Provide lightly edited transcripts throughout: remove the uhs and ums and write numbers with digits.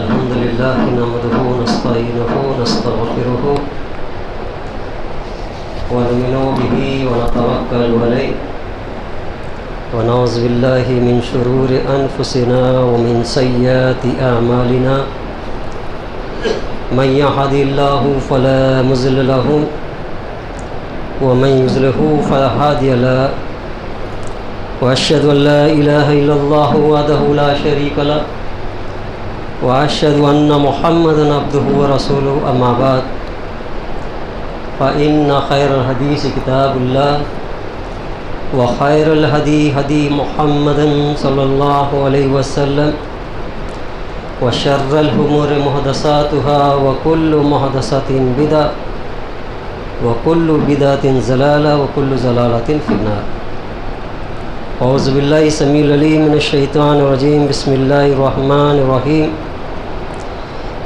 الحمد لله نحمده ونستعينه ونستغفره ونؤمن به ونتوكل عليه ونعوذ بالله من شرور أنفسنا ومن سيئات أعمالنا من يهد الله فلا مضل له ومن يضلل فلا هادي له وأشهد أن لا إله إلا الله وحده لا شريك له وأشهد أن محمدا عبده ورسوله أما بعد فإن خير الحديث كتاب الله وخير الهدي هدي محمد صلى الله عليه وسلم وشر الأمور محدثاتها وكل محدثة بدعة وكل بدعة ضلالة وكل ضلالة في النار. أعوذ بالله السميع العليم من الشيطان الرجيم. بسم الله الرحمن الرحيم.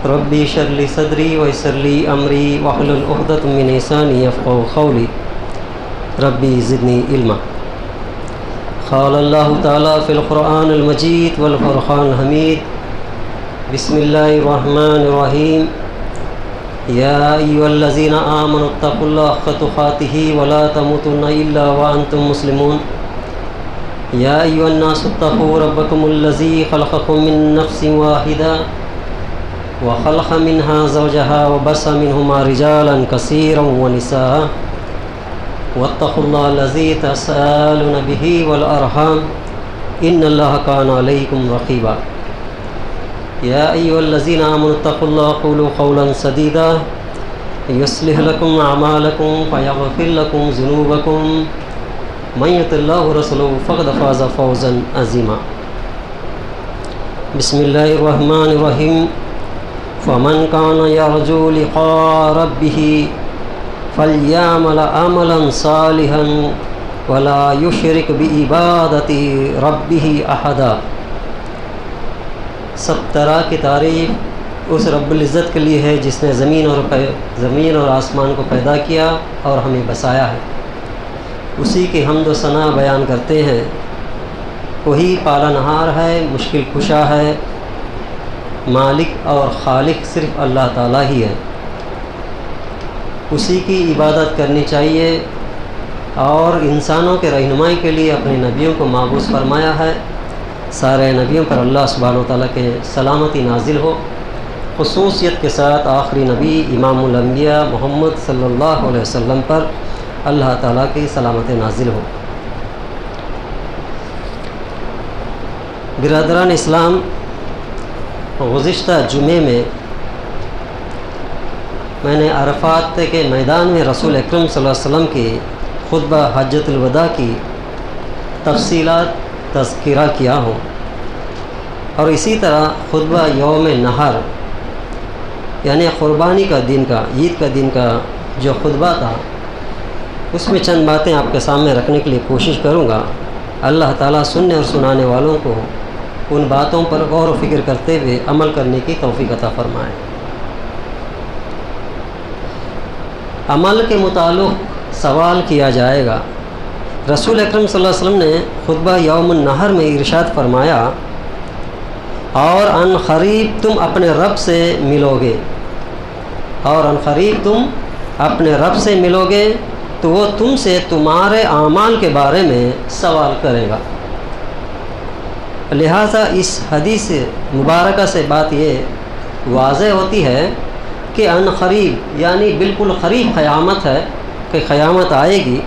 ربي اشرح لي صدري ويسر لي أمري واحلل عقدة من لساني يفقهوا قولي ربي زدني علما. قال الله تعالى في القرآن المجيد والفرقان الحميد. بسم الله الرحمن الرحيم. يا أيها الذين آمنوا اتقوا الله حق تقاته ولا تموتن إلا وأنتم مسلمون. يا أيها الناس اتقوا ربكم الذي خلقكم من نفس واحدة وخلق منها زوجها وبث منهما رجالا كثيرا ونساء واتقوا الله الذي تساءلون به والأرحام إن الله كان عليكم رقيبا. يا أيها الذين آمنوا اتقوا الله قولوا قولا سديدا يصلح لكم أعمالكم ويغفر لكم ذنوبكم من يطع الله ورسوله فقد فاز فوزا عظيما. بسم الله الرحمن الرحيم. فمن كان يرجو لقاء ربه فليعمل عملا صالحا ولا يشرك بعبادة ربه أحدا. سب طرح کی تعریف اس رب العزت کے لیے ہے جس نے زمین اور آسمان کو پیدا کیا اور ہمیں بسایا ہے. اسی کی حمد و ثنا بیان کرتے ہیں. وہی پالنہار ہے، مشکل کشا ہے. مالک اور خالق صرف اللہ تعالیٰ ہی ہے. اسی کی عبادت کرنی چاہیے اور انسانوں کے رہنمائی کے لیے اپنے نبیوں کو مابعوث فرمایا ہے. سارے نبیوں پر اللہ سبحانہ وتعالیٰ کے سلامتی نازل ہو. خصوصیت کے ساتھ آخری نبی امام الانبیاء محمد صلی اللہ علیہ وسلم پر اللہ تعالیٰ کی سلامت نازل ہو. برادران اسلام، گزشتہ جمعے میں نے عرفات کے میدان میں رسول اکرم صلی اللہ علیہ وسلم کی خطبہ حجۃ الوداع کی تفصیلات تذکرہ کیا ہوں، اور اسی طرح خطبہ یوم نحر یعنی قربانی کا دن کا، عید کا دن کا جو خطبہ تھا، اس میں چند باتیں آپ کے سامنے رکھنے کے لیے کوشش کروں گا. اللہ تعالیٰ سننے اور سنانے والوں کو ان باتوں پر غور و فکر کرتے ہوئے عمل کرنے کی توفیق عطا فرمائے. عمل کے متعلق سوال کیا جائے گا. رسول اکرم صلی اللہ علیہ وسلم نے خطبہ یوم النحر میں ارشاد فرمایا، اور ان قریب تم اپنے رب سے ملو گے، اور ان قریب تم اپنے رب سے ملو گے تو وہ تم سے تمہارے اعمال کے بارے میں سوال کرے گا. لہٰذا اس حدیث مبارکہ سے بات یہ واضح ہوتی ہے کہ ان قریب یعنی بالکل قریب قیامت ہے، کہ قیامت آئے گی.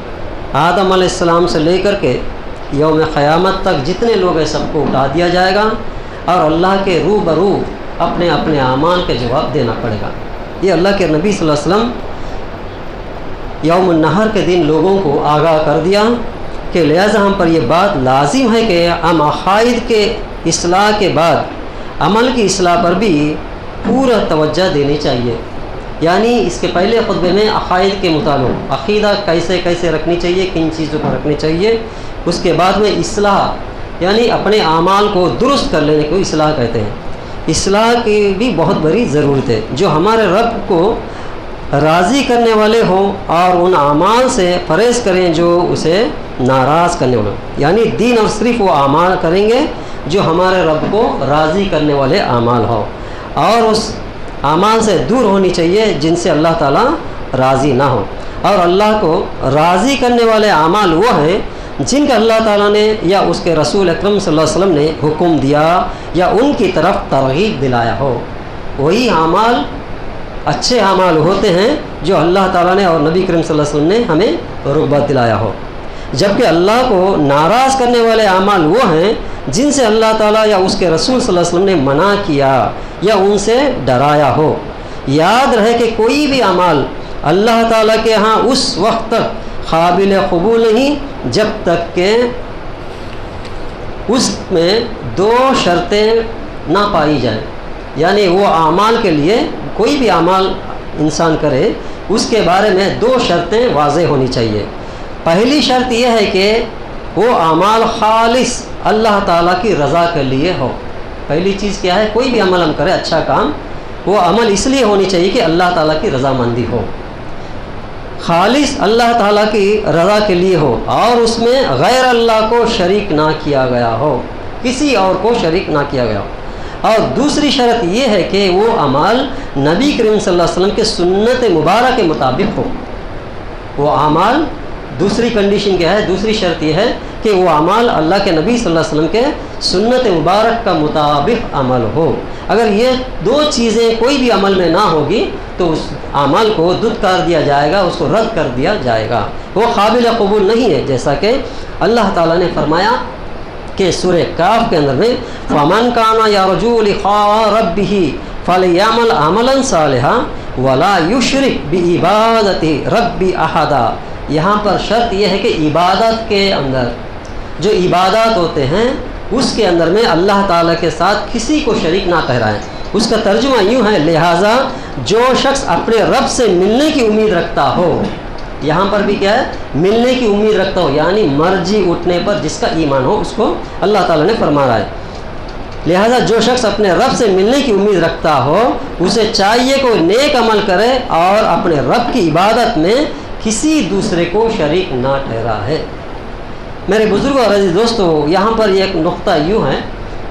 آدم علیہ السلام سے لے کر کے یوم قیامت تک جتنے لوگ ہیں سب کو اٹھا دیا جائے گا، اور اللہ کے روبرو اپنے اپنے اعمال کے جواب دینا پڑے گا. یہ اللہ کے نبی صلی اللہ علیہ وسلم یوم النحر کے دن لوگوں کو آگاہ کر دیا کہ لہٰذا ہم پر یہ بات لازم ہے کہ ہم عقائد کے اصلاح کے بعد عمل کی اصلاح پر بھی پورا توجہ دینی چاہیے. یعنی اس کے پہلے خطبے میں عقائد کے متعلق عقیدہ کیسے رکھنی چاہیے، کن چیزوں پر رکھنی چاہیے. اس کے بعد میں اصلاح یعنی اپنے اعمال کو درست کر لینے کو اصلاح کہتے ہیں. اصلاح کی بھی بہت بڑی ضرورت ہے. جو ہمارے رب کو راضی کرنے والے ہوں اور ان اعمال سے پرہیز کریں جو اسے ناراض کرنے والے ہوں. یعنی دین اور صرف وہ اعمال کریں گے جو ہمارے رب کو راضی کرنے والے اعمال ہوں. اور اس اعمال سے دور ہونی چاہیے جن سے اللہ تعالیٰ راضی نہ ہو. اور اللہ کو راضی کرنے والے اعمال وہ ہیں جن کا اللہ تعالیٰ نے یا اس کے رسول اکرم صلی اللہ علیہ وسلم نے حکم دیا یا ان کی طرف ترغیب دلایا ہو. وہی اعمال اچھے اعمال ہوتے ہیں جو اللہ تعالیٰ نے اور نبی کریم صلی اللہ علیہ وسلم نے ہمیں رغبت دلایا ہو. جبکہ اللہ کو ناراض کرنے والے اعمال وہ ہیں جن سے اللہ تعالیٰ یا اس کے رسول صلی اللہ علیہ وسلم نے منع کیا یا ان سے ڈرایا ہو. یاد رہے کہ کوئی بھی اعمال اللہ تعالیٰ کے ہاں اس وقت تک قابل قبول نہیں جب تک کہ اس میں 2 شرطیں نہ پائی جائیں. یعنی وہ اعمال کے لیے کوئی بھی اعمال انسان کرے اس کے بارے میں 2 شرطیں واضح ہونی چاہیے. پہلی شرط یہ ہے کہ وہ اعمال خالص اللہ تعالیٰ کی رضا کے لیے ہو. پہلی چیز کیا ہے؟ کوئی بھی عمل ہم کریں اچھا کام، وہ عمل اس لیے ہونی چاہیے کہ اللہ تعالیٰ کی رضامندی ہو، خالص اللہ تعالیٰ کی رضا کے لیے ہو، اور اس میں غیر اللہ کو شریک نہ کیا گیا ہو، کسی اور کو شریک نہ کیا گیا ہو. اور دوسری شرط یہ ہے کہ وہ اعمال نبی کریم صلی اللہ علیہ وسلم کے سنت مبارک کے مطابق ہو. وہ اعمال، دوسری کنڈیشن کیا ہے؟ دوسری شرط یہ ہے کہ وہ اعمال اللہ کے نبی صلی اللہ علیہ وسلم کے سنت مبارک کا مطابق عمل ہو. اگر یہ 2 چیزیں کوئی بھی عمل میں نہ ہوگی تو اس عمل کو دھتکار دیا جائے گا، اس کو رد کر دیا جائے گا، وہ قابل قبول نہیں ہے. جیسا کہ اللہ تعالیٰ نے فرمایا کہ سورہ کاف کے اندر میں فَمَنْ كَانَ يَرْجُو لِقَاءَ رَبِّهِ فَلْيَعْمَلْ عَمَلًا صَالِحًا وَلَا يُشْرِكْ بِعِبَادَةِ رَبِّهِ أَحَدًا. یہاں پر شرط یہ ہے کہ عبادت کے اندر، جو عبادات ہوتے ہیں اس کے اندر میں اللہ تعالیٰ کے ساتھ کسی کو شریک نہ ٹھہرائیں. اس کا ترجمہ یوں ہے، لہٰذا جو شخص اپنے رب سے ملنے کی امید رکھتا ہو، یہاں پر بھی کیا ہے؟ ملنے کی امید رکھتا ہو، یعنی مرجی اٹھنے پر جس کا ایمان ہو اس کو اللہ تعالیٰ نے فرما رہا ہے. لہٰذا جو شخص اپنے رب سے ملنے کی امید رکھتا ہو اسے چاہیے کہ نیک عمل کرے اور اپنے رب کی عبادت میں کسی دوسرے کو شریک نہ ٹھہرا ہے. میرے بزرگوں اور عزیز دوستو، یہاں پر ایک نقطہ یوں ہے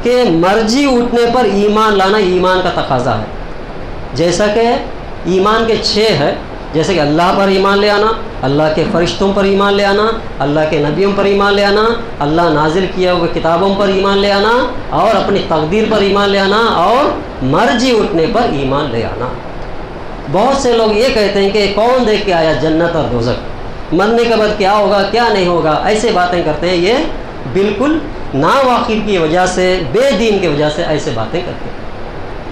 کہ مرجی اٹھنے پر ایمان لانا ایمان کا تقاضا ہے. جیسا کہ ایمان کے 6 ہے، جیسے کہ اللہ پر ایمان لے آنا، اللہ کے فرشتوں پر ایمان لے آنا، اللہ کے نبیوں پر ایمان لے آنا، اللہ نازل کیا ہوئے کتابوں پر ایمان لے آنا، اور اپنی تقدیر پر ایمان لے آنا، اور مرجی اٹھنے پر ایمان لے آنا. بہت سے لوگ یہ کہتے ہیں کہ کون دیکھ کے آیا جنت اور دوزخ، مرنے کے بعد کیا ہوگا کیا نہیں ہوگا، ایسے باتیں کرتے ہیں. یہ بالکل ناواقف کی وجہ سے، بے دین کی وجہ سے ایسے باتیں کرتے ہیں.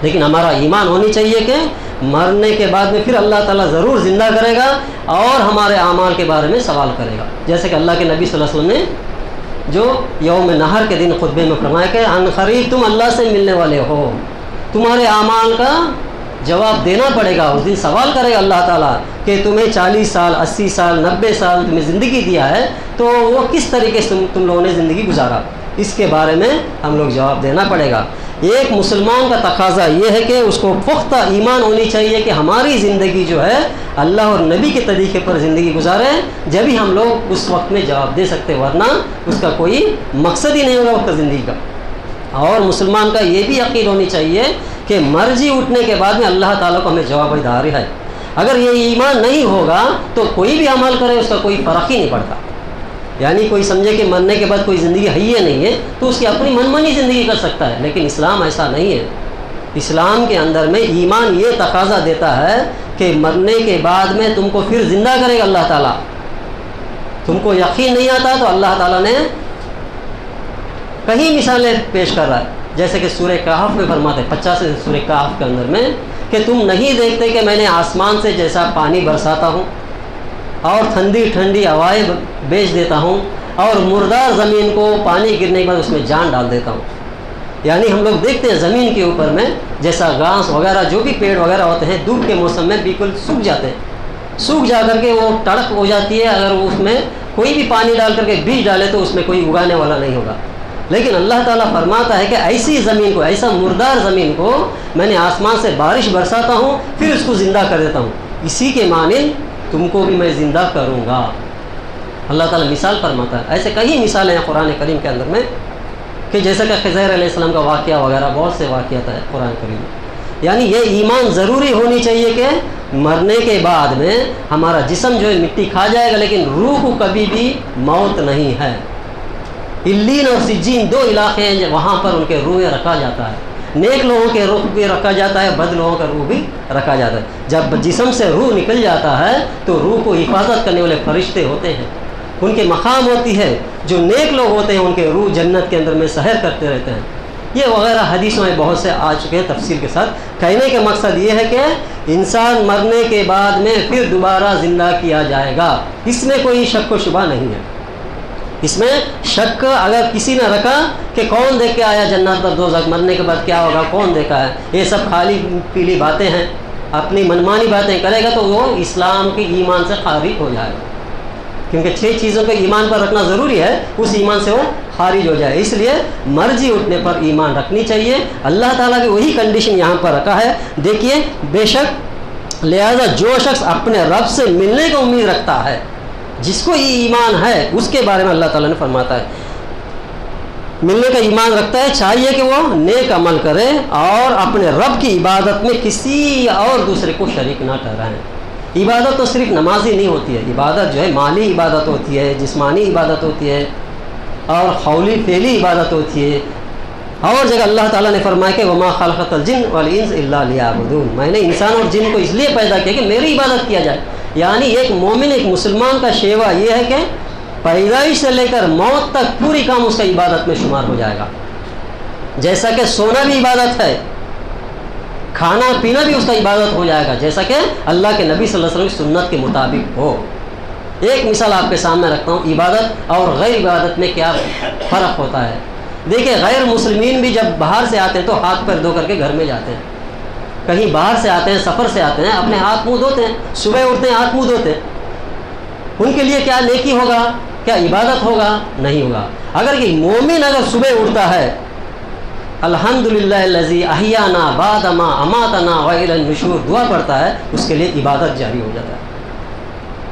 لیکن ہمارا ایمان ہونی چاہیے کہ مرنے کے بعد میں پھر اللہ تعالیٰ ضرور زندہ کرے گا اور ہمارے اعمال کے بارے میں سوال کرے گا. جیسے کہ اللہ کے نبی صلی اللہ علیہ وسلم نے جو یوم نحر کے دن خطبے میں فرمایا کہ ان قریب تم اللہ سے ملنے والے ہو، تمہارے اعمال کا جواب دینا پڑے گا. اس دن سوال کرے گا اللہ تعالیٰ کہ تمہیں 40 سال 80 سال 90 سال تمہیں زندگی دیا ہے، تو وہ کس طریقے سے تم لوگوں نے زندگی گزارا، اس کے بارے میں ہم لوگ جواب دینا پڑے گا. ایک مسلمان کا تقاضا یہ ہے کہ اس کو پختہ ایمان ہونی چاہیے کہ ہماری زندگی جو ہے اللہ اور نبی کے طریقے پر زندگی گزارے، جبھی ہم لوگ اس وقت میں جواب دے سکتے، ورنہ اس کا کوئی مقصد ہی نہیں ہوگا وقت زندگی کا. اور مسلمان کا یہ بھی یقین ہونی چاہیے کہ مرجی اٹھنے کے بعد میں اللہ تعالیٰ کو ہمیں جواب داری ہے. اگر یہ ایمان نہیں ہوگا تو کوئی بھی عمل کرے اس کا کوئی فرق ہی نہیں پڑتا. یعنی کوئی سمجھے کہ مرنے کے بعد کوئی زندگی ہے یا نہیں ہے تو اس کی اپنی من مانی زندگی کر سکتا ہے، لیکن اسلام ایسا نہیں ہے. اسلام کے اندر میں ایمان یہ تقاضا دیتا ہے کہ مرنے کے بعد میں تم کو پھر زندہ کرے گا اللہ تعالیٰ. تم کو یقین نہیں آتا تو اللہ تعالیٰ نے کہیں مثالیں پیش کر رہا ہے، جیسے کہ سورہ کہف میں فرماتے ہیں 50 سورہ کہف کے اندر میں کہ تم نہیں دیکھتے کہ میں نے آسمان سے جیسا پانی برساتا ہوں اور ٹھنڈی ٹھنڈی ہوائیں بیچ دیتا ہوں اور مردار زمین کو پانی گرنے کے بعد اس میں جان ڈال دیتا ہوں. یعنی ہم لوگ دیکھتے ہیں زمین کے اوپر میں جیسا گھاس وغیرہ جو بھی پیڑ وغیرہ ہوتے ہیں دھوپ کے موسم میں بالکل سوکھ جاتے ہیں، سوکھ جا کر کے وہ ٹڑک ہو جاتی ہے. اگر اس میں کوئی بھی پانی ڈال کر کے بیج ڈالے تو اس میں کوئی اگانے والا نہیں ہوگا. لیکن اللہ تعالیٰ فرماتا ہے کہ ایسی زمین کو، ایسا مردار زمین کو میں نے آسمان سے بارش برساتا ہوں پھر اس کو زندہ کر دیتا ہوں، اسی کے معنی تم کو بھی میں زندہ کروں گا. اللہ تعالیٰ مثال فرماتا ہے. ایسے کئی مثالیں ہیں قرآن کریم کے اندر میں کہ جیسا کہ خضر علیہ السلام کا واقعہ وغیرہ بہت سے واقعات ہیں قرآن کریم میں. یعنی یہ ایمان ضروری ہونی چاہیے کہ مرنے کے بعد میں ہمارا جسم جو ہے مٹی کھا جائے گا لیکن روح کو کبھی بھی موت نہیں ہے۔ علیین اور سجین دو علاقے ہیں وہاں پر ان کے روح رکھا جاتا ہے، نیک لوگوں کے روح بھی رکھا جاتا ہے، بد لوگوں کا روح بھی رکھا جاتا ہے۔ جب جسم سے روح نکل جاتا ہے تو روح کو حفاظت کرنے والے فرشتے ہوتے ہیں، ان کے مقام ہوتی ہے، جو نیک لوگ ہوتے ہیں ان کے روح جنت کے اندر میں سحر کرتے رہتے ہیں۔ یہ وغیرہ حدیثوں میں بہت سے آ چکے ہیں تفصیل کے ساتھ۔ کہنے کا مقصد یہ ہے کہ انسان مرنے کے بعد میں پھر دوبارہ زندہ کیا جائے گا، اس میں کوئی شک و شبہ نہیں ہے۔ اس میں شک اگر کسی نے رکھا کہ کون دیکھ کے آیا جنت اور دوزخ، مرنے کے بعد کیا ہوگا، کون دیکھا ہے، یہ سب خالی پیلی باتیں ہیں، اپنی منمانی باتیں کرے گا تو وہ اسلام کے ایمان سے خارج ہو جائے گا، کیونکہ 6 چیزوں کا ایمان پر رکھنا ضروری ہے، اس ایمان سے وہ خارج ہو جائے۔ اس لیے مرضی اٹھنے پر ایمان رکھنی چاہیے۔ اللہ تعالیٰ کی وہی کنڈیشن یہاں پر رکھا ہے، دیکھیے، بے شک لہذا جو شخص اپنے رب سے ملنے کی امید رکھتا ہے، جس کو یہ ایمان ہے اس کے بارے میں اللہ تعالیٰ نے فرماتا ہے ملنے کا ایمان رکھتا ہے، چاہیے کہ وہ نیک عمل کرے اور اپنے رب کی عبادت میں کسی اور دوسرے کو شریک نہ ٹھہرائیں۔ عبادت تو صرف نمازی نہیں ہوتی ہے، عبادت جو ہے مالی عبادت ہوتی ہے، جسمانی عبادت ہوتی ہے اور قولی فعلی عبادت ہوتی ہے۔ اور جگہ اللہ تعالیٰ نے فرمایا کہ وما خلقت الجن والانس الا لیعبدون، میں نے انسان اور جن کو اس لیے پیدا کیا کہ میری عبادت کیا جائے۔ یعنی ایک مومن، ایک مسلمان کا شیوا یہ ہے کہ پیدائش سے لے کر موت تک پوری کام اس کا عبادت میں شمار ہو جائے گا۔ جیسا کہ سونا بھی عبادت ہے، کھانا پینا بھی اس کا عبادت ہو جائے گا، جیسا کہ اللہ کے نبی صلی اللہ علیہ وسلم کی سنت کے مطابق ہو۔ ایک مثال آپ کے سامنے رکھتا ہوں، عبادت اور غیر عبادت میں کیا فرق ہوتا ہے۔ دیکھیں، غیر مسلمین بھی جب باہر سے آتے ہیں تو ہاتھ پیر دھو کر کے گھر میں جاتے ہیں، کہیں باہر سے آتے ہیں، سفر سے آتے ہیں، اپنے ہاتھ منہ دھوتے ہیں، صبح اٹھتے ہیں ہاتھ منہ دھوتے ہیں۔ ان کے لیے کیا نیکی ہوگا، کیا عبادت ہوگا؟ نہیں ہوگا۔ اگر کہ مومن اگر صبح اٹھتا ہے الحمدللہ الذی احیانا بعد ما اماتنا والی النشور دعا پڑھتا ہے، اس کے لیے عبادت جاری ہو جاتا ہے،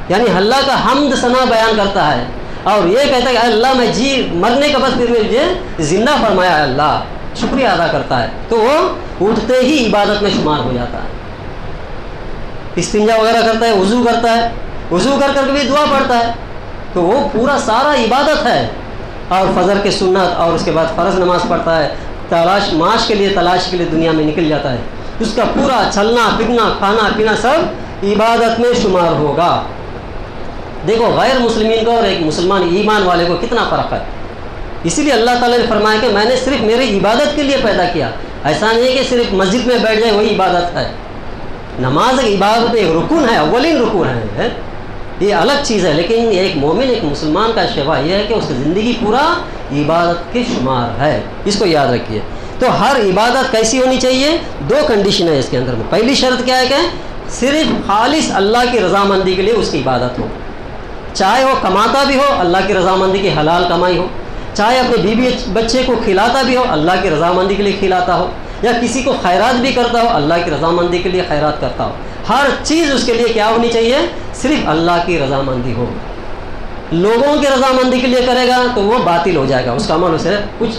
یعنی اللہ کا حمد ثنا بیان کرتا ہے اور یہ کہتا ہے کہ اللہ میں مرنے کے بعد پھر مجھے زندہ فرمایا ہے، اللہ شکریہ ادا کرتا ہے، تو وہ اٹھتے ہی عبادت میں شمار ہو جاتا ہے۔ استنجا وغیرہ کرتا ہے، وضو کرتا ہے، وضو کر کر بھی دعا پڑھتا ہے، تو وہ پورا سارا عبادت ہے۔ اور فجر کے سنت اور اس کے بعد فرض نماز پڑھتا ہے، معاش کے لیے تلاش کے لیے دنیا میں نکل جاتا ہے، اس کا پورا چلنا پھرنا کھانا پینا سب عبادت میں شمار ہوگا۔ دیکھو، غیر مسلمین کو اور ایک مسلمان ایمان والے کو کتنا فرق ہے۔ اسی لیے اللہ تعالیٰ نے فرمایا کہ میں نے صرف میری عبادت کے لیے پیدا کیا، ایسا نہیں ہے کہ صرف مسجد میں بیٹھ جائے وہی عبادت ہے۔ نماز ایک عبادت، ایک رکن ہے، اولین رکن ہے، یہ الگ چیز ہے، لیکن ایک مومن، ایک مسلمان کا شیوا یہ ہے کہ اس کی زندگی پورا عبادت کے شمار ہے، اس کو یاد رکھیے۔ تو ہر عبادت کیسی ہونی چاہیے؟ 2 کنڈیشن ہے اس کے اندر میں۔ پہلی شرط کیا ہے کہ صرف خالص اللہ کی رضامندی کے لیے اس کی عبادت ہو، چاہے وہ کماتا بھی ہو اللہ کی رضامندی کی حلال کمائی ہو، چاہے اپنے بیوی بچے کو کھلاتا بھی ہو اللہ کی رضامندی کے لیے کھلاتا ہو، یا کسی کو خیرات بھی کرتا ہو اللہ کی رضامندی کے لیے خیرات کرتا ہو، ہر چیز اس کے لیے کیا ہونی چاہیے؟ صرف اللہ کی رضامندی ہو۔ لوگوں کی رضامندی کے لیے کرے گا تو وہ باطل ہو جائے گا، اس کا عمل اسے کچھ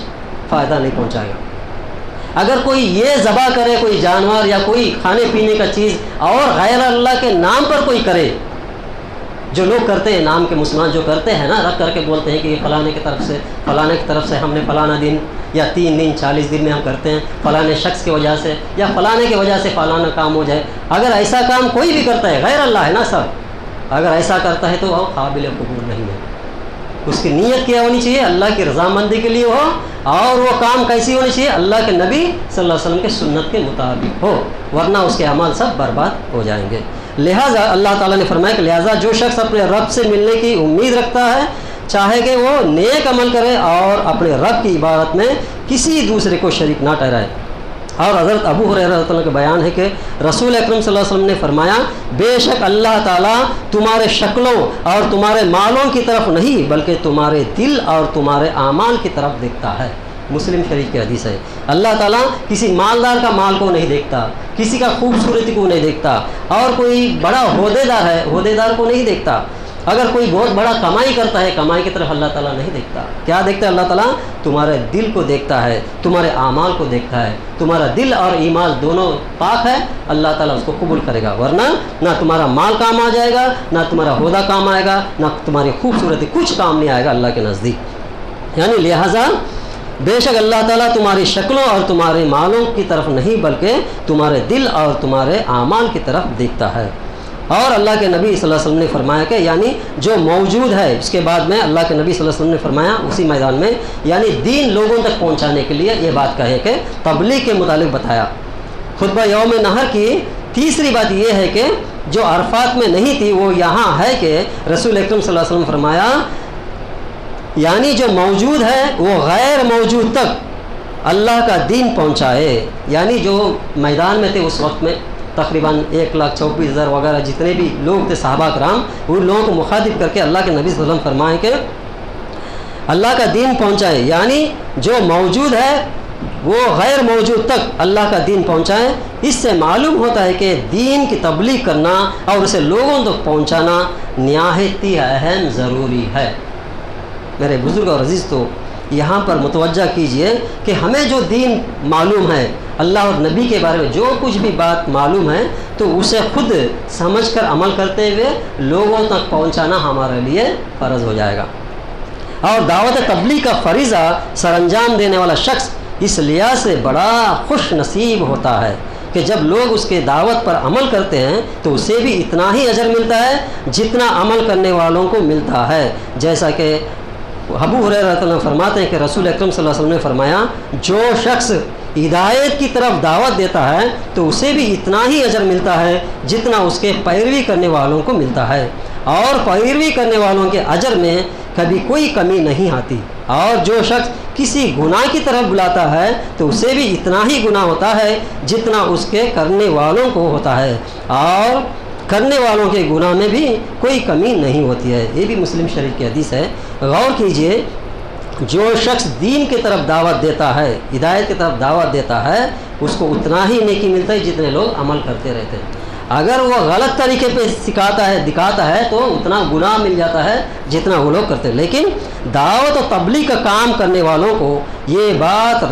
فائدہ نہیں پہنچائے گا۔ اگر کوئی یہ ذبح کرے، کوئی جانور یا کوئی کھانے پینے کا چیز اور غیر اللہ کے نام پر کوئی کرے، جو لوگ کرتے ہیں، نام کے مسلمان جو کرتے ہیں نا، رکھ کر کے بولتے ہیں کہ یہ فلانے کی طرف سے ہم نے فلانا دن یا 3 دن 40 دن میں ہم کرتے ہیں، فلانے شخص کی وجہ سے یا فلانے کی وجہ سے فلانا کام ہو جائے۔ اگر ایسا کام کوئی بھی کرتا ہے، غیر اللہ ہے نا سب، اگر ایسا کرتا ہے تو وہ قابل قبول نہیں ہے۔ اس کی نیت کیا ہونی چاہیے؟ اللہ کی رضامندی کے لیے ہو، اور وہ کام کیسی ہونی چاہیے؟ اللہ کے نبی صلی اللہ علیہ وسلم کے سنت کے مطابق ہو، ورنہ اس کے اعمال سب برباد ہو جائیں گے۔ لہٰذا اللہ تعالیٰ نے فرمایا کہ لہٰذا جو شخص اپنے رب سے ملنے کی امید رکھتا ہے، چاہے کہ وہ نیک عمل کرے اور اپنے رب کی عبادت میں کسی دوسرے کو شریک نہ ٹھہرائے۔ اور حضرت ابو ہریرہ رضی اللہ عنہ کا بیان ہے کہ رسول اکرم صلی اللہ علیہ وسلم نے فرمایا، بے شک اللہ تعالیٰ تمہارے شکلوں اور تمہارے مالوں کی طرف نہیں بلکہ تمہارے دل اور تمہارے اعمال کی طرف دیکھتا ہے۔ مسلم شریف کی حدیث ہے۔ اللہ تعالیٰ کسی مالدار کا مال کو نہیں دیکھتا، کسی کا خوبصورتی کو نہیں دیکھتا، اور کوئی بڑا عہدیدار ہے عہدیدار کو نہیں دیکھتا، اگر کوئی بہت بڑا کمائی کرتا ہے، کمائی کی طرف اللہ تعالیٰ نہیں دیکھتا. کیا دیکھتا ہے اللہ تعالیٰ؟ تمہارے دل کو دیکھتا ہے، تمہارے اعمال کو دیکھتا ہے. تمہارا دل اور ایمان دونوں پاک ہے، اللہ تعالیٰ اس کو قبول کرے گا. ورنہ نہ تمہارا مال کام آ جائے گا، نہ تمہارا عہدہ کام آئے گا، نہ تمہاری خوبصورتی، کچھ کام نہیں آئے گا اللہ کے نزدیک. یعنی لہٰذا بے شک اللہ تعالیٰ تمہاری شکلوں اور تمہارے مالوں کی طرف نہیں بلکہ تمہارے دل اور تمہارے اعمال کی طرف دیکھتا ہے. اور اللہ کے نبی صلی اللہ علیہ وسلم نے فرمایا کہ یعنی جو موجود ہے، اس کے بعد میں اللہ کے نبی صلی اللہ علیہ وسلم نے فرمایا اسی میدان میں، یعنی دین لوگوں تک پہنچانے کے لیے یہ بات کہے کہ تبلیغ کے متعلق بتایا. خطبہ یوم نحر کی تیسری بات یہ ہے کہ جو عرفات میں نہیں تھی وہ یہاں ہے کہ رسول اکرم صلی اللہ علیہ وسلم فرمایا یعنی جو موجود ہے وہ غیر موجود تک اللہ کا دین پہنچائے. یعنی جو میدان میں تھے اس وقت میں تقریباً 1,24,000 وغیرہ جتنے بھی لوگ تھے صحابہ کرام، ان لوگوں کو مخاطب کر کے اللہ کے نبی صلی اللہ علیہ وسلم فرمائیں کہ اللہ کا دین پہنچائے. یعنی جو موجود ہے وہ غیر موجود تک اللہ کا دین پہنچائے. اس سے معلوم ہوتا ہے کہ دین کی تبلیغ کرنا اور اسے لوگوں تک پہنچانا نہایت ہی اہم ضروری ہے. میرے بزرگ اور عزیز تو یہاں پر متوجہ کیجئے کہ ہمیں جو دین معلوم ہے، اللہ اور نبی کے بارے میں جو کچھ بھی بات معلوم ہے، تو اسے خود سمجھ کر عمل کرتے ہوئے لوگوں تک پہنچانا ہمارے لیے فرض ہو جائے گا. اور دعوت تبلیغ کا فریضہ سر انجام دینے والا شخص اس لحاظ سے بڑا خوش نصیب ہوتا ہے کہ جب لوگ اس کے دعوت پر عمل کرتے ہیں تو اسے بھی اتنا ہی اجر ملتا ہے جتنا عمل کرنے والوں کو ملتا ہے. جیسا کہ ابو ہریرہ رضی اللہ عنہ فرماتے ہیں کہ رسول اکرم صلی اللہ علیہ وسلم نے فرمایا جو شخص ہدایت کی طرف دعوت دیتا ہے تو اسے بھی اتنا ہی اجر ملتا ہے جتنا اس کے پیروی کرنے والوں کو ملتا ہے، اور پیروی کرنے والوں کے اجر میں کبھی کوئی کمی نہیں آتی. اور جو شخص کسی گناہ کی طرف بلاتا ہے تو اسے بھی اتنا ہی گناہ ہوتا ہے جتنا اس کے کرنے والوں کو ہوتا ہے، اور کرنے والوں کے گناہ میں بھی کوئی کمی نہیں ہوتی ہے. یہ بھی مسلم شریف کی حدیث ہے. غور کیجئے، جو شخص دین کی طرف دعوت دیتا ہے، ہدایت کی طرف دعوت دیتا ہے، اس کو اتنا ہی نیکی ملتا ہے جتنے لوگ عمل کرتے رہتے ہیں. اگر وہ غلط طریقے پہ سکھاتا ہے، دکھاتا ہے، تو اتنا گناہ مل جاتا ہے جتنا وہ لوگ کرتے ہیں. لیکن دعوت و تبلیغ کا کام کرنے والوں کو یہ بات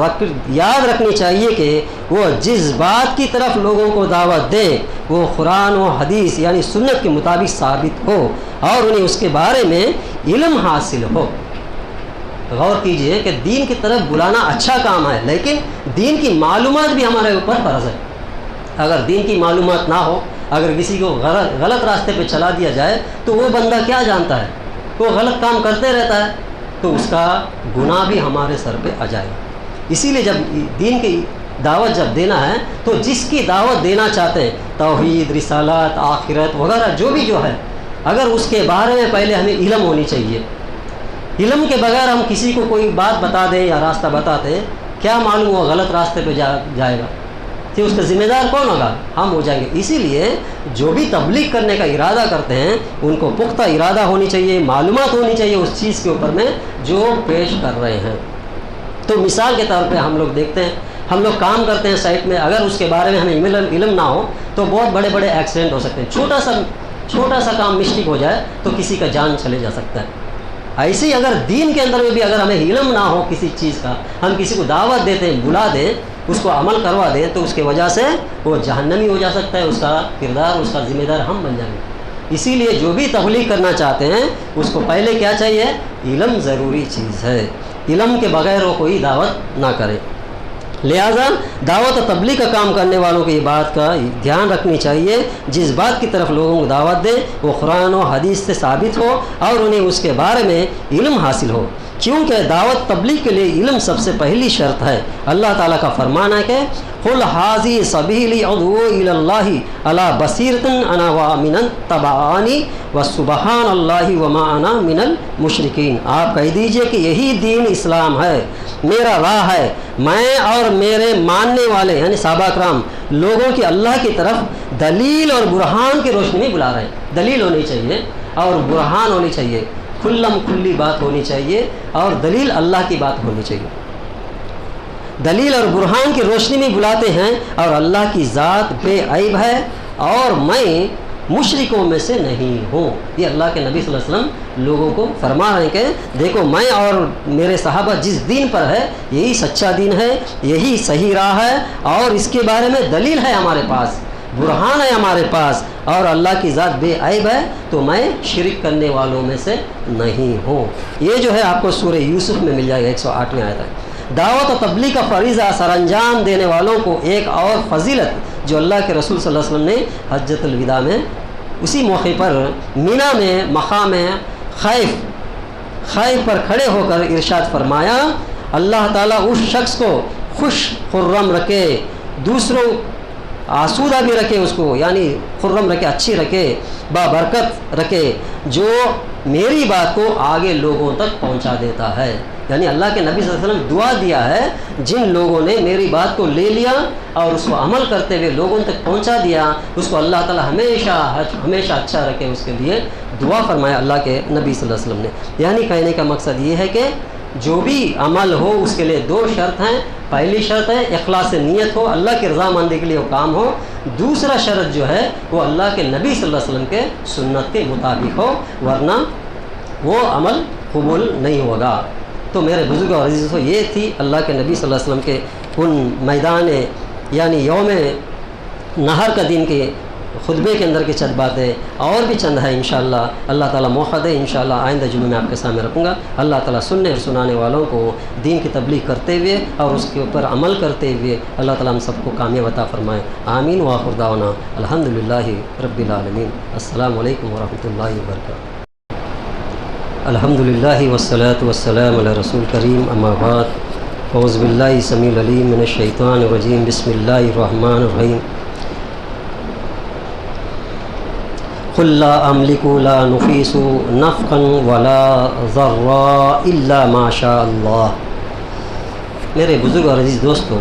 یاد رکھنی چاہیے کہ وہ جس بات کی طرف لوگوں کو دعوت دیں وہ قرآن و حدیث یعنی سنت کے مطابق ثابت ہو اور انہیں اس کے بارے میں علم حاصل ہو. غور کیجئے کہ دین کی طرف بلانا اچھا کام ہے، لیکن دین کی معلومات بھی ہمارے اوپر فرض ہے. اگر دین کی معلومات نہ ہو، اگر کسی کو غلط راستے پہ چلا دیا جائے تو وہ بندہ کیا جانتا ہے؟ وہ غلط کام کرتے رہتا ہے تو اس کا گناہ بھی ہمارے سر پہ آ جائے گا. اسی لیے جب دین کی دعوت جب دینا ہے تو جس کی دعوت دینا چاہتے ہیں، توحید، رسالت، آخرت وغیرہ جو ہے، اگر اس کے بارے میں پہلے ہمیں علم ہونی چاہیے. علم کے بغیر ہم کسی کو کوئی بات بتا دیں یا راستہ بتاتے، کیا معلوم وہ غلط راستے پہ جائے گا؟ کہ اس کا ذمہ دار کون ہوگا؟ ہم ہو جائیں گے. اسی لیے جو بھی تبلیغ کرنے کا ارادہ کرتے ہیں ان کو پختہ ارادہ ہونی چاہیے، معلومات ہونی چاہیے اس چیز کے اوپر میں جو پیش کر رہے ہیں. تو مثال کے طور پہ ہم لوگ دیکھتے ہیں، ہم لوگ کام کرتے ہیں سائٹ میں، اگر اس کے بارے میں ہمیں علم نہ ہو تو بہت بڑے بڑے ایکسیڈنٹ ہو سکتے ہیں. چھوٹا سا کام مسٹیک ہو جائے تو کسی کا جان چلے جا سکتا ہے. ایسے ہی اگر دین کے اندر میں بھی اگر ہمیں علم نہ ہو کسی چیز کا، ہم کسی کو دعوت دیتے ہیں، بلا دیں، اس کو عمل کروا دیں، تو اس کی وجہ سے وہ جہنمی ہو جا سکتا ہے. اس کا کردار، اس کا ذمہ دار ہم بن جائیں گے. اسی لیے جو بھی تبلیغ کرنا چاہتے ہیں اس کو پہلے کیا چاہیے؟ علم ضروری چیز ہے. علم کے بغیر وہ کوئی دعوت نہ کرے. لہذا دعوت و تبلیغ کا کام کرنے والوں کو یہ بات کا دھیان رکھنی چاہیے، جس بات کی طرف لوگوں کو دعوت دیں وہ قرآن و حدیث سے ثابت ہو اور انہیں اس کے بارے میں علم حاصل ہو. کیونکہ دعوت تبلیغ کے لیے علم سب سے پہلی شرط ہے. اللہ تعالیٰ کا فرمان ہے کہ قُلْ هَٰذِهِ سَبِيلِي أَدْعُو إِلَى اللَّهِ عَلَىٰ بَصِيرَةٍ أَنَا وَمَنِ اتَّبَعَنِي وَسُبْحَانَ اللَّهِ وَمَا أَنَا مِنَ الْمُشْرِكِينَ. آپ کہہ دیجئے کہ یہی دین اسلام ہے، میرا راہ ہے، میں اور میرے ماننے والے یعنی صحابہ کرام لوگوں کی اللہ کی طرف دلیل اور برہان کی روشنی میں بلا رہے ہیں. دلیل ہونی چاہیے اور برہان ہونی چاہیے، کھلم کھلی بات ہونی چاہیے اور دلیل اللہ کی بات ہونی چاہیے. دلیل اور برہان کی روشنی میں بلاتے ہیں اور اللہ کی ذات بے عیب ہے اور میں مشرکوں میں سے نہیں ہوں۔ یہ اللہ کے نبی صلی اللہ علیہ وسلم لوگوں کو فرما رہے ہیں کہ دیکھو میں اور میرے صحابہ جس دین پر ہے یہی سچا دین ہے، یہی صحیح راہ ہے، اور اس کے بارے میں دلیل ہے ہمارے پاس، برہان ہے ہمارے پاس، اور اللہ کی ذات بے عیب ہے، تو میں شرک کرنے والوں میں سے نہیں ہوں۔ یہ جو ہے آپ کو سورہ یوسف میں مل جائے گا، 108 آیت ہے۔ دعوت و تبلیغ کا فریضہ سر انجام دینے والوں کو ایک اور فضیلت جو اللہ کے رسول صلی اللہ علیہ وسلم نے حجۃ الوداع میں اسی موقع پر مینا میں مقام خیف پر کھڑے ہو کر ارشاد فرمایا، اللہ تعالیٰ اس شخص کو خوش خرم رکھے، دوسروں آسودہ بھی رکھے، اس کو یعنی خرم رکھے، اچھی رکھے، بابرکت رکھے، جو میری بات کو آگے لوگوں تک پہنچا دیتا ہے۔ یعنی اللہ کے نبی صلی اللہ علیہ وسلم دعا دیا ہے، جن لوگوں نے میری بات کو لے لیا اور اس کو عمل کرتے ہوئے لوگوں تک پہنچا دیا، اس کو اللہ تعالیٰ ہمیشہ اچھا رکھے، اس کے لیے دعا فرمایا اللہ کے نبی صلی اللہ علیہ وسلم نے۔ یعنی کہنے کا مقصد یہ ہے کہ جو بھی عمل ہو اس کے لیے دو شرط ہیں۔ پہلی شرط ہے اخلاص نیت ہو، اللہ کی رضامندی کے لیے وہ کام ہو۔ دوسرا شرط جو ہے وہ اللہ کے نبی صلی اللہ علیہ وسلم کے سنت کے مطابق ہو، ورنہ وہ عمل قبول نہیں ہوگا۔ تو میرے بزرگ اور عزیزوں، یہ تھی اللہ کے نبی صلی اللہ علیہ وسلم کے ان میدان یعنی یوم نہر کا دن کے خطبے کے اندر کی چند باتیں، اور بھی چند ہے انشاءاللہ اللہ تعالیٰ موقع دے، انشاءاللہ آئندہ جمعے میں آپ کے سامنے رکھوں گا۔ اللہ تعالیٰ سننے اور سنانے والوں کو دین کی تبلیغ کرتے ہوئے اور اس کے اوپر عمل کرتے ہوئے اللہ تعالیٰ ہم سب کو کامیاب عطا فرمائے، آمین۔ وآخر دعوانا الحمدللہ رب العالمین۔ السلام علیکم ورحمۃ اللہ وبرکاتہ۔ الحمدللہ والصلاة والسلام علی رسول کریم، اما بعد، اعوذ باللہ السمیع العلیم من الشیطان الرجیم، بسم اللہ الرحمن الرحیم۔ قل لا املک لا نفیس نفعا ولا ضرا الا ما شاء اللہ۔ میرے بزرگ اور عزیز دوستو،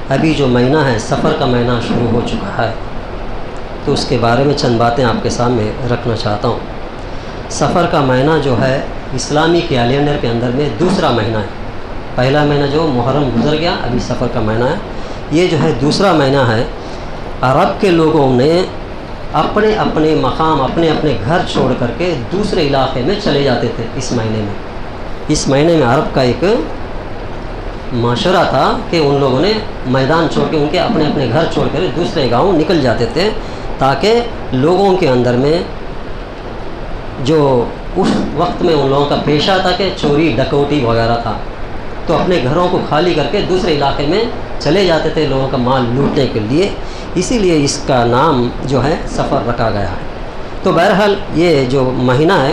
ابھی جو مہینہ ہے سفر کا مہینہ شروع ہو چکا ہے، تو اس کے بارے میں چند باتیں آپ کے سامنے رکھنا چاہتا ہوں۔ سفر کا مہینہ جو ہے اسلامی کیلنڈر کے اندر میں دوسرا مہینہ ہے۔ پہلا مہینہ جو محرم گزر گیا، ابھی سفر کا مہینہ ہے، یہ جو ہے دوسرا مہینہ ہے۔ عرب کے لوگوں نے اپنے اپنے مقام، اپنے اپنے گھر چھوڑ کر کے دوسرے علاقے میں چلے جاتے تھے اس مہینے میں۔ اس مہینے میں عرب کا ایک معاشرہ تھا کہ ان لوگوں نے میدان چھوڑ کے ان کے اپنے اپنے گھر چھوڑ کر دوسرے گاؤں نکل جاتے تھے، تاکہ لوگوں کے اندر میں جو اس وقت میں ان لوگوں کا پیشہ تھا کہ چوری ڈکوٹی وغیرہ تھا، تو اپنے گھروں کو خالی کر کے دوسرے علاقے میں چلے جاتے تھے لوگوں کا مال لوٹنے کے لیے، اسی لیے اس کا نام جو ہے سفر رکھا گیا ہے۔ تو بہرحال یہ جو مہینہ ہے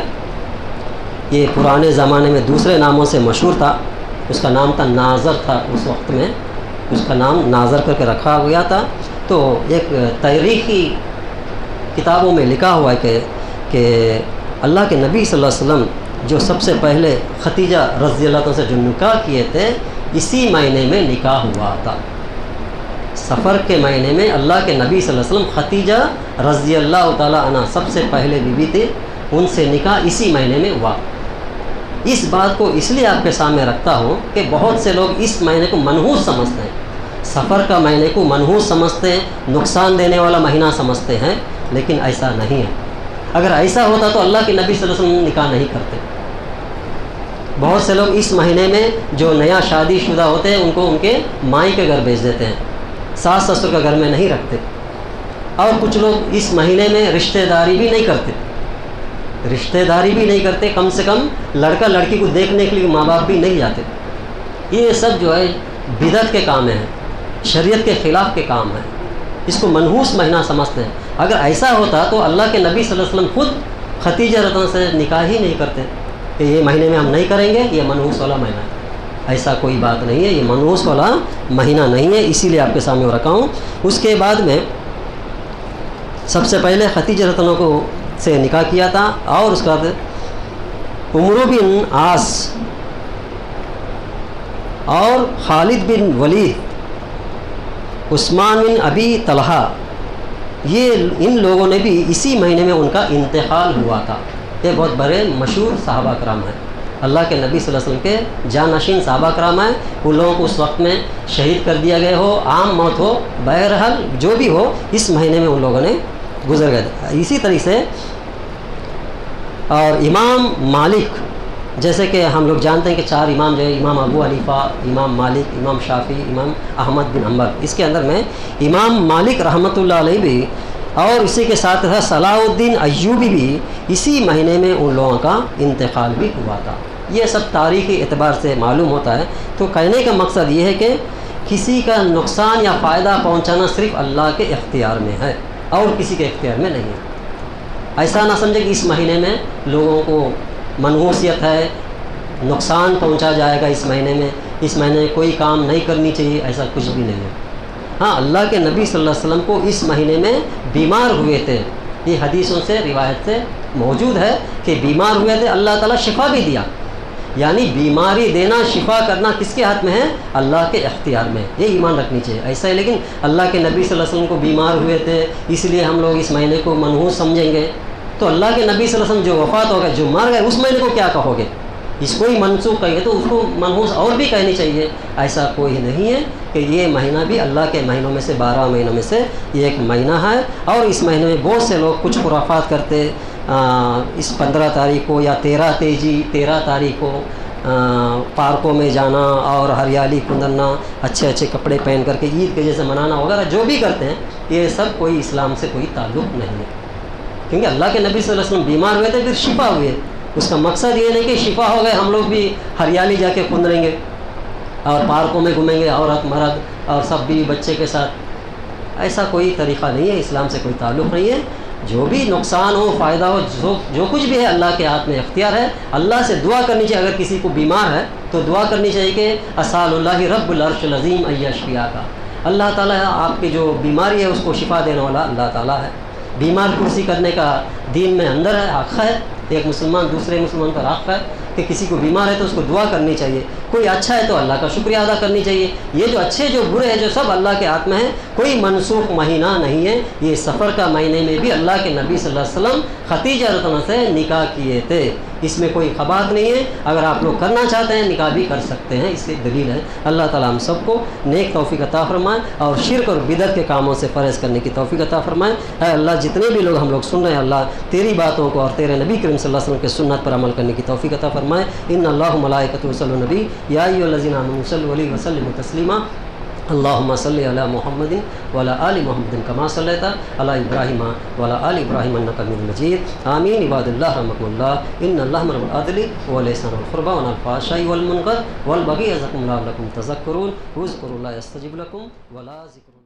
یہ پرانے زمانے میں دوسرے ناموں سے مشہور تھا، اس کا نام تھا ناظر تھا، اس وقت میں اس کا نام ناظر کر کے رکھا گیا تھا۔ تو ایک تاریخی کتابوں میں لکھا ہوا ہے کہ اللہ کے نبی صلی اللہ علیہ وسلم جو سب سے پہلے ختیجہ رضی اللہ عنہ سے جو نکاح کیے تھے، اسی مہینے میں نکاح ہوا تھا۔ سفر کے مہینے میں اللہ کے نبی صلی اللہ علیہ وسلم ختیجہ رضی اللہ تعالیٰ عنہ سب سے پہلے بیوی تھی، ان سے نکاح اسی مہینے میں ہوا۔ اس بات کو اس لیے آپ کے سامنے رکھتا ہوں کہ بہت سے لوگ اس مہینے کو منحوس سمجھتے ہیں، سفر کا مہینے کو منحوس سمجھتے ہیں، نقصان دینے والا مہینہ سمجھتے ہیں، لیکن ایسا نہیں ہے۔ اگر ایسا ہوتا تو اللہ کے نبی صلی اللہ علیہ وسلم نکاح نہیں کرتے۔ بہت سے لوگ اس مہینے میں جو نیا شادی شدہ ہوتے ہیں ان کو ان کے مائی کے گھر بھیج دیتے ہیں، ساس سسر کا گھر میں نہیں رکھتے، اور کچھ لوگ اس مہینے میں رشتہ داری بھی نہیں کرتے، کم سے کم لڑکا لڑکی کو دیکھنے کے لیے ماں باپ بھی نہیں جاتے۔ یہ سب جو ہے بدعت کے کام ہیں، شریعت کے خلاف کے کام ہیں، اس کو منحوس مہینہ سمجھتے ہیں۔ اگر ایسا ہوتا تو اللہ کے نبی صلی اللہ علیہ وسلم خود ختیجہ رضی سے نکاح ہی نہیں کرتے کہ یہ مہینے میں ہم نہیں کریں گے، یہ منحوس والا مہینہ ہے۔ ایسا کوئی بات نہیں ہے، یہ منحوس والا مہینہ نہیں ہے، اسی لیے آپ کے سامنے رکھا ہوں۔ اس کے بعد میں سب سے پہلے ختیجہ رضی اللہ عنہ سے نکاح کیا تھا، اور اس کے بعد عمرو بن عاص اور خالد بن ولید، عثمان بن ابی طلحہ، یہ ان لوگوں نے بھی اسی مہینے میں ان کا انتقال ہوا تھا۔ یہ بہت بڑے مشہور صحابہ کرام ہیں، اللہ کے نبی صلی اللہ علیہ وسلم کے جانشین صحابہ کرام ہیں۔ ان لوگوں کو اس وقت میں شہید کر دیا گیا ہو، عام موت ہو، بہرحال جو بھی ہو، اس مہینے میں ان لوگوں نے گزر گئے تھے. اسی طریقے سے اور امام مالک، جیسے کہ ہم لوگ جانتے ہیں کہ 4 امام جو ہے، امام ابو حنیفہ، امام مالک، امام شافعی، امام احمد بن حنبل. اس کے اندر میں امام مالک رحمۃ اللہ علیہ بھی اور اسی کے ساتھ صلاح الدین ایوبی بھی اسی مہینے میں ان لوگوں کا انتقال بھی ہوا تھا. یہ سب تاریخی اعتبار سے معلوم ہوتا ہے. تو کہنے کا مقصد یہ ہے کہ کسی کا نقصان یا فائدہ پہنچانا صرف اللہ کے اختیار میں ہے اور کسی کے اختیار میں نہیں ہے. ایسا نہ سمجھے کہ اس مہینے میں لوگوں کو منحوسیت ہے، نقصان پہنچا جائے گا اس مہینے میں، اس مہینے میں کوئی کام نہیں کرنی چاہیے، ایسا کچھ بھی نہیں ہے. ہاں، اللہ کے نبی صلی اللہ علیہ وسلم کو اس مہینے میں بیمار ہوئے تھے. یہ حدیثوں سے روایت سے موجود ہے کہ بیمار ہوئے تھے، اللہ تعالیٰ شفا بھی دیا. یعنی بیماری دینا، شفا کرنا کس کے ہاتھ میں ہے؟ اللہ کے اختیار میں. یہ ایمان رکھنی چاہیے. ایسا ہے لیکن اللہ کے نبی صلی اللہ علیہ وسلم کو بیمار ہوئے تھے اس لیے ہم لوگ اس مہینے کو منحوس سمجھیں گے. تو اللہ کے نبی صلی اللہ علیہ وسلم جو وفات ہو گئے، جو مر گئے، اس مہینے کو کیا کہو گے؟ اس کو ہی منسوخ کہیں گے تو اس کو منحوس اور بھی کہنی چاہیے. ایسا کوئی نہیں ہے کہ یہ مہینہ بھی اللہ کے مہینوں میں سے 12 مہینوں میں سے یہ ایک مہینہ ہے. اور اس مہینے میں بہت سے لوگ کچھ خرافات کرتے. اس 15 تاریخ کو یا 13 تاریخ کو پارکوں میں جانا اور ہریالی کندرنا، اچھے اچھے کپڑے پہن کر کے عید کے جیسے منانا وغیرہ جو بھی کرتے ہیں، یہ سب کوئی اسلام سے کوئی تعلق نہیں ہے. کیونکہ اللہ کے نبی صلی اللہ علیہ وسلم بیمار ہوئے تھے، پھر شفا ہوئے. اس کا مقصد یہ نہیں کہ شفا ہو گئے ہم لوگ بھی ہریالی جا کے کندریں گے اور پارکوں میں گھومیں گے، عورت مرد اور سب بھی بچے کے ساتھ. ایسا کوئی طریقہ نہیں ہے، اسلام سے کوئی تعلق نہیں ہے. جو بھی نقصان ہو، فائدہ ہو، جو کچھ بھی ہے اللہ کے ہاتھ میں اختیار ہے. اللہ سے دعا کرنی چاہیے. اگر کسی کو بیمار ہے تو دعا کرنی چاہیے کہ اسال اللہ رب العرش العظیم ان یشفیہ کا. اللہ تعالیٰ آپ کی جو بیماری ہے اس کو شفا دینے والا اللہ تعالیٰ ہے. بیمار کرسی کرنے کا دین میں اندر ہے، حق ہے. ایک مسلمان دوسرے مسلمان پر حق ہے کہ کسی کو بیمار ہے تو اس کو دعا کرنی چاہیے. کوئی اچھا ہے تو اللہ کا شکریہ ادا کرنی چاہیے. یہ جو اچھے جو برے ہیں جو سب اللہ کے ہاتھ میں ہیں. کوئی منسوخ مہینہ نہیں ہے. یہ سفر کا مہینے میں بھی اللہ کے نبی صلی اللہ علیہ وسلم خدیجہ رضی اللہ عنہا سے نکاح کیے تھے. اس میں کوئی خبات نہیں ہے. اگر آپ لوگ کرنا چاہتے ہیں نکاح بھی کر سکتے ہیں. اس کی دلیل ہے. اللہ تعالیٰ ہم سب کو نیک توفیق عطا فرمائے اور شرک اور بدعت کے کاموں سے پرہیز کرنے کی توفیق عطا فرمائے. اے اللہ، جتنے بھی لوگ ہم لوگ سن رہے ہیں، اللہ تیری باتوں کو اور تیرے نبی کریم صلی اللہ علیہ وسلم کے سنت پر عمل کرنے کی توفیق عطا فرمائے. ان اللہ ملائکۃ یصلون علی النبی یا ایھا الذین آمنوا صلوا علیہ وسلموا تسلیما. اللهم صل على محمد وعلى آل محمد كما صليت على إبراهيم وعلى آل إبراهيم إنك حميد مجيد. آمين. عباد الله رحمكم الله. إن الله أمر بالعدل والإحسان والقربى وينهى عن الفحشاء والمنكر والبغي يعظكم لعلكم تذكرون. واذكروا الله يستجب لكم ولا ذكر